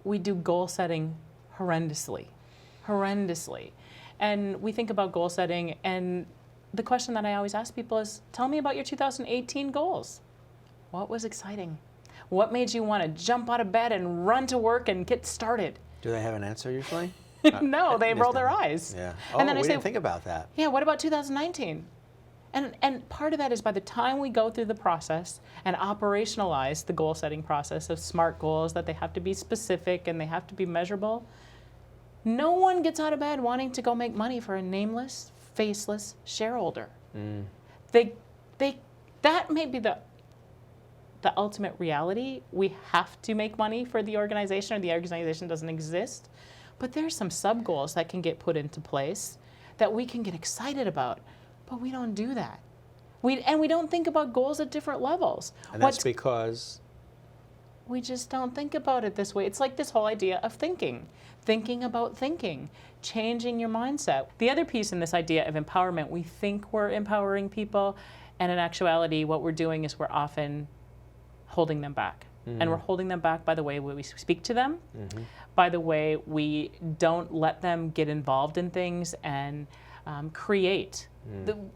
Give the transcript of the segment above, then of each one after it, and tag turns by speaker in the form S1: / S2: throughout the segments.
S1: we do goal setting horrendously. And we think about goal setting, and the question that I always ask people is, tell me about your 2018 goals. What was exciting? What made you want to jump out of bed and run to work and get started?
S2: Do they have an answer usually?
S1: No, they roll their eyes.
S2: Yeah. Oh,
S1: And then I
S2: we
S1: say,
S2: didn't think about that.
S1: yeah, what about 2019? And part of that is by the time we go through the process and operationalize the goal setting process of SMART goals, that they have to be specific and they have to be measurable, no one gets out of bed wanting to go make money for a nameless, faceless shareholder. That may be the ultimate reality. We have to make money for the organization, or the organization doesn't exist. But there's some sub-goals that can get put into place that we can get excited about, but we don't do that. We don't think about goals at different levels.
S2: And that's because?
S1: We just don't think about it this way. It's like this whole idea of thinking about thinking, changing your mindset. The other piece in this idea of empowerment, we think we're empowering people, and in actuality, what we're doing is we're often holding them back. And we're holding them back by the way we speak to them, by the way we don't let them get involved in things and create.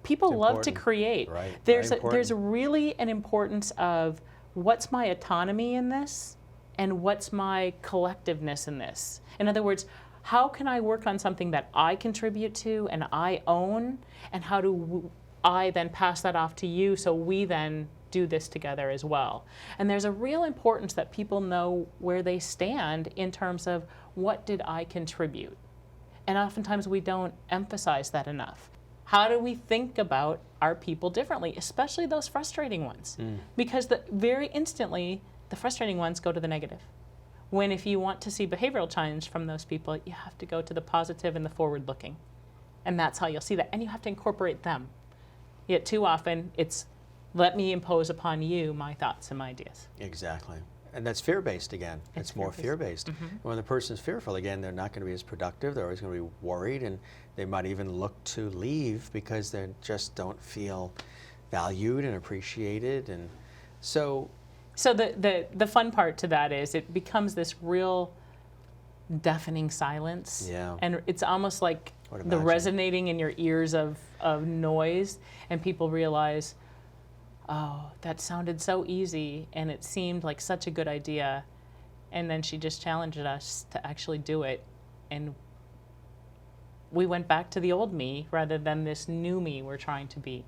S1: People love to create.
S2: Right.
S1: There's really an importance of what's my autonomy in this and what's my collectiveness in this. In other words, how can I work on something that I contribute to and I own, and how do I then pass that off to you so we then do this together as well. And there's a real importance that people know where they stand in terms of what did I contribute. And oftentimes we don't emphasize that enough. How do we think about our people differently, especially those frustrating ones? Because very instantly, the frustrating ones go to the negative. When if you want to see behavioral change from those people, you have to go to the positive and the forward-looking. And that's how you'll see that. And you have to incorporate them. Yet too often, it's let me impose upon you my thoughts and my ideas.
S2: Exactly. And that's fear-based again. It's more fear-based. When the person's fearful, again, they're not going to be as productive. They're always going to be worried, and they might even look to leave because they just don't feel valued and appreciated. And so
S1: the fun part to that is it becomes this real deafening silence.
S2: Yeah.
S1: And it's almost like the resonating in your ears of noise, and people realize, oh, that sounded so easy, and it seemed like such a good idea. And then she just challenged us to actually do it. And we went back to the old me rather than this new me we're trying to be.